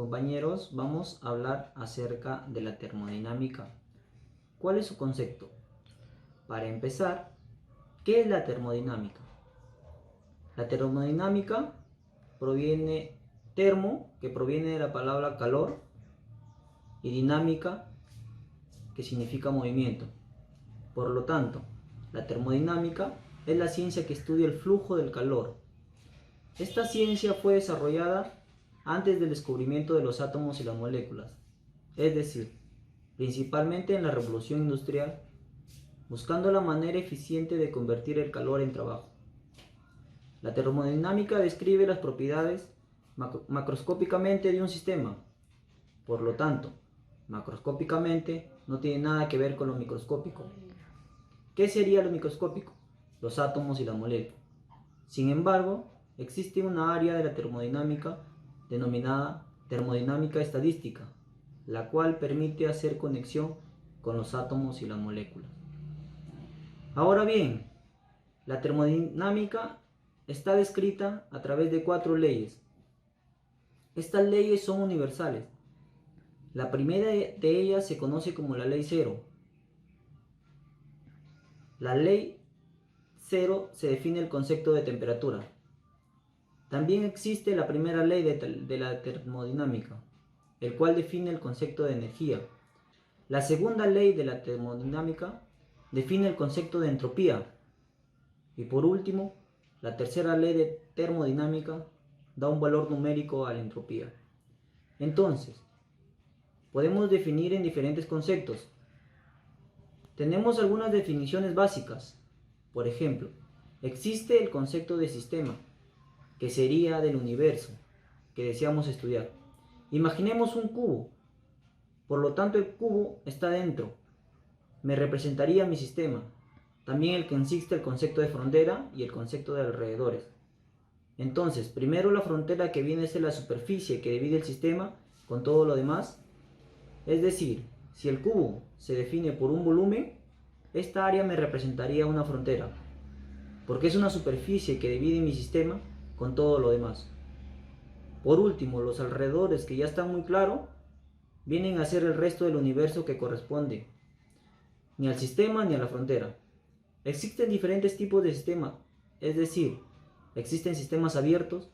Compañeros, vamos a hablar acerca de la termodinámica. ¿Cuál es su concepto? Para empezar, ¿qué es la termodinámica? La termodinámica proviene termo, que proviene de la palabra calor, y dinámica, que significa movimiento. Por lo tanto, la termodinámica es la ciencia que estudia el flujo del calor. Esta ciencia fue desarrollada antes del descubrimiento de los átomos y las moléculas, es decir, principalmente en la revolución industrial, buscando la manera eficiente de convertir el calor en trabajo. La termodinámica describe las propiedades macroscópicamente de un sistema. Por lo tanto, macroscópicamente no tiene nada que ver con lo microscópico. ¿Qué sería lo microscópico? Los átomos y las moléculas. Sin embargo, existe una área de la termodinámica denominada termodinámica estadística, la cual permite hacer conexión con los átomos y las moléculas. Ahora bien, la termodinámica está descrita a través de 4 leyes. Estas leyes son universales. La primera de ellas se conoce como la ley cero. La ley cero se define el concepto de temperatura. También existe la primera ley de la termodinámica, el cual define el concepto de energía. La segunda ley de la termodinámica define el concepto de entropía. Y por último, la tercera ley de termodinámica da un valor numérico a la entropía. Entonces, podemos definir en diferentes conceptos. Tenemos algunas definiciones básicas. Por ejemplo, existe el concepto de sistema, que sería del universo que deseamos estudiar. Imaginemos un cubo, por lo tanto el cubo está dentro, me representaría mi sistema. También el que existe el concepto de frontera y el concepto de alrededores. Entonces, primero la frontera, que viene a ser la superficie que divide el sistema con todo lo demás. Es decir, si el cubo se define por un volumen, esta área me representaría una frontera, porque es una superficie que divide mi sistema con todo lo demás. Por último, los alrededores, que ya están muy claros, vienen a ser el resto del universo, que corresponde ni al sistema ni a la frontera. Existen diferentes tipos de sistemas, es decir, existen sistemas abiertos,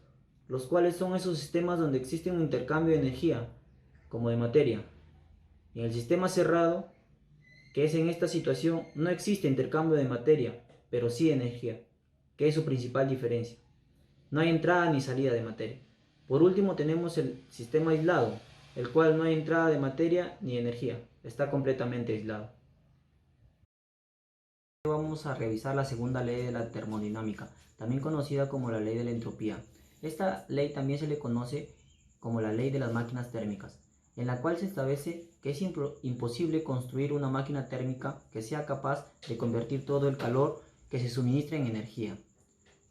los cuales son esos sistemas donde existe un intercambio de energía, como de materia. Y en el sistema cerrado, que es en esta situación, no existe intercambio de materia, pero sí de energía, que es su principal diferencia. No hay entrada ni salida de materia. Por último, tenemos el sistema aislado, el cual no hay entrada de materia ni energía, está completamente aislado. Vamos a revisar la segunda ley de la termodinámica, también conocida como la ley de la entropía. Esta ley también se le conoce como la ley de las máquinas térmicas, en la cual se establece que es imposible construir una máquina térmica que sea capaz de convertir todo el calor que se suministra en energía,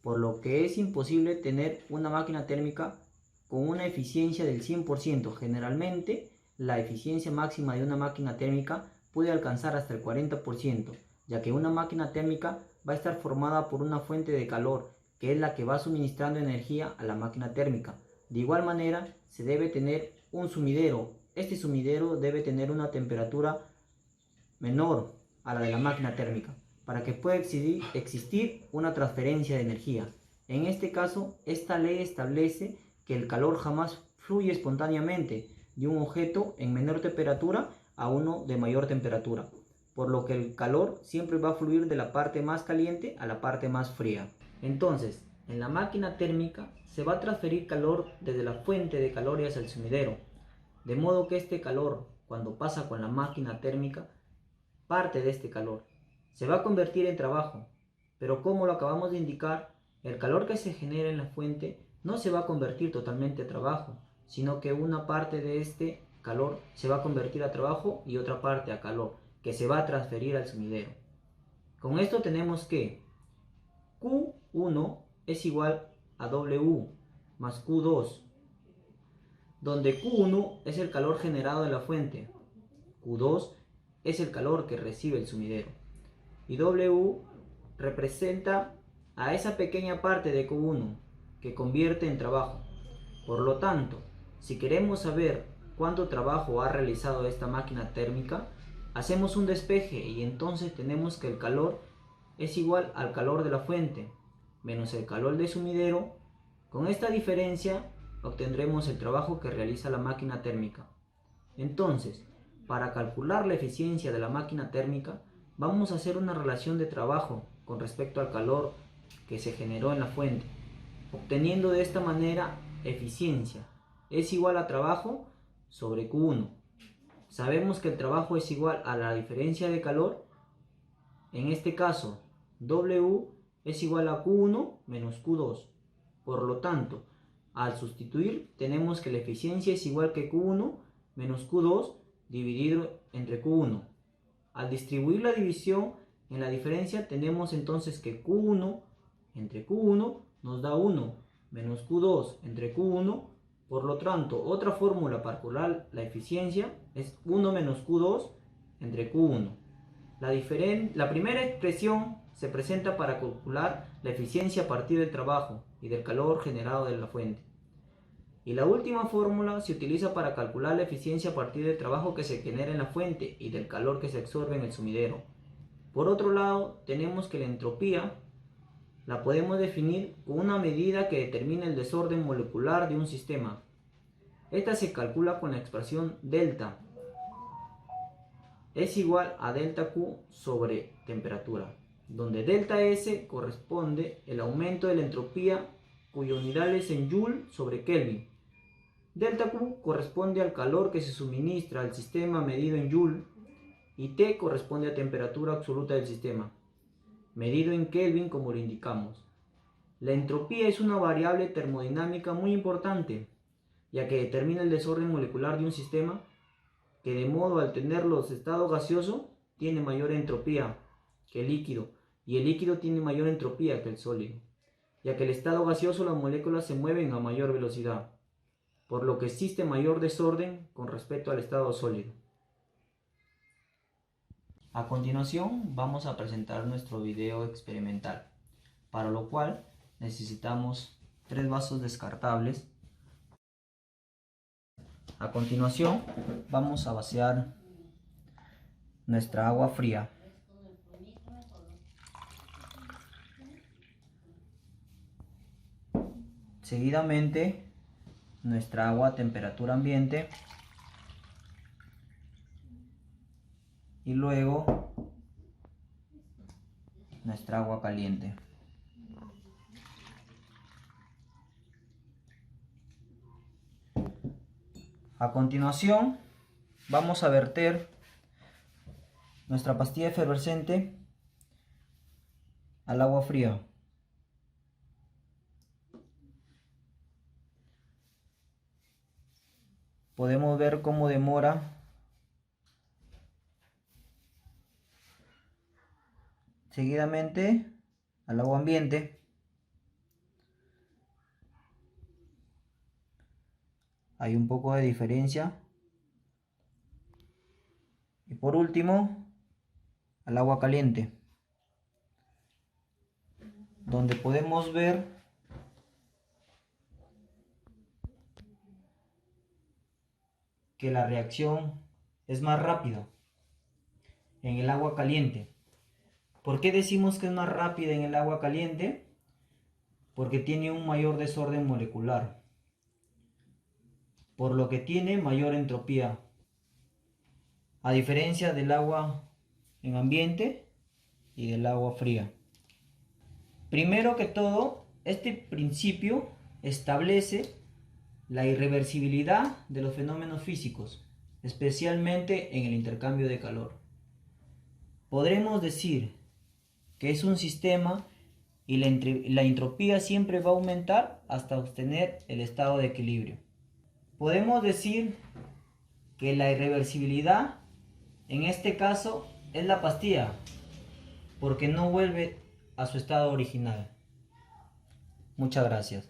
por lo que es imposible tener una máquina térmica con una eficiencia del 100%. Generalmente, la eficiencia máxima de una máquina térmica puede alcanzar hasta el 40%, ya que una máquina térmica va a estar formada por una fuente de calor, que es la que va suministrando energía a la máquina térmica. De igual manera, se debe tener un sumidero. Este sumidero debe tener una temperatura menor a la de la máquina térmica, para que pueda existir una transferencia de energía. En este caso, esta ley establece que el calor jamás fluye espontáneamente de un objeto en menor temperatura a uno de mayor temperatura, por lo que el calor siempre va a fluir de la parte más caliente a la parte más fría. Entonces, en la máquina térmica se va a transferir calor desde la fuente de calor hacia el sumidero, de modo que este calor, cuando pasa con la máquina térmica, parte de este calor se va a convertir en trabajo, pero como lo acabamos de indicar, el calor que se genera en la fuente no se va a convertir totalmente a trabajo, sino que una parte de este calor se va a convertir a trabajo y otra parte a calor, que se va a transferir al sumidero. Con esto tenemos que Q1 es igual a W más Q2, donde Q1 es el calor generado de la fuente, Q2 es el calor que recibe el sumidero, y W representa a esa pequeña parte de Q1 que convierte en trabajo. Por lo tanto, Si queremos saber cuánto trabajo ha realizado esta máquina térmica, hacemos un despeje y entonces tenemos que el calor es igual al calor de la fuente menos el calor del sumidero. Con esta diferencia obtendremos el trabajo que realiza la máquina térmica. Entonces, para calcular la eficiencia de la máquina térmica, vamos a hacer una relación de trabajo con respecto al calor que se generó en la fuente, obteniendo de esta manera eficiencia es igual a trabajo sobre Q1. Sabemos que el trabajo es igual a la diferencia de calor. En este caso, W es igual a Q1 menos Q2. Por lo tanto, al sustituir, tenemos que la eficiencia es igual que Q1 menos Q2 dividido entre Q1. Al distribuir la división en la diferencia, tenemos entonces que Q1 entre Q1 nos da 1 menos Q2 entre Q1. Por lo tanto, otra fórmula para calcular la eficiencia es 1 menos Q2 entre Q1. La primera expresión se presenta para calcular la eficiencia a partir del trabajo y del calor generado de la fuente. Y la última fórmula se utiliza para calcular la eficiencia a partir del trabajo que se genera en la fuente y del calor que se absorbe en el sumidero. Por otro lado, tenemos que la entropía la podemos definir con una medida que determina el desorden molecular de un sistema. Esta se calcula con la expresión delta. Es igual a delta Q sobre temperatura, donde delta S corresponde el aumento de la entropía cuya unidad es en Joule sobre Kelvin. Delta Q corresponde al calor que se suministra al sistema medido en Joule y T corresponde a temperatura absoluta del sistema, medido en Kelvin como lo indicamos. La entropía es una variable termodinámica muy importante, ya que determina el desorden molecular de un sistema que de modo al tener los estados gaseoso tiene mayor entropía que el líquido y el líquido tiene mayor entropía que el sólido, ya que el estado gaseoso las moléculas se mueven a mayor velocidad, por lo que existe mayor desorden con respecto al estado sólido. A continuación vamos a presentar nuestro video experimental, para lo cual necesitamos 3 vasos descartables. A continuación vamos a vaciar nuestra agua fría. Seguidamente nuestra agua a temperatura ambiente y luego nuestra agua caliente. A continuación vamos a verter nuestra pastilla efervescente al agua fría. Podemos ver cómo demora seguidamente al agua ambiente. Hay un poco de diferencia. Y por último, al agua caliente, donde podemos ver que la reacción es más rápida en el agua caliente. ¿Por qué decimos que es más rápida en el agua caliente? Porque tiene un mayor desorden molecular, por lo que tiene mayor entropía, a diferencia del agua en ambiente y del agua fría. Primero que todo, este principio establece la irreversibilidad de los fenómenos físicos, especialmente en el intercambio de calor. Podremos decir que es un sistema y la entropía siempre va a aumentar hasta obtener el estado de equilibrio. Podemos decir que la irreversibilidad en este caso es la pastilla, porque no vuelve a su estado original. Muchas gracias.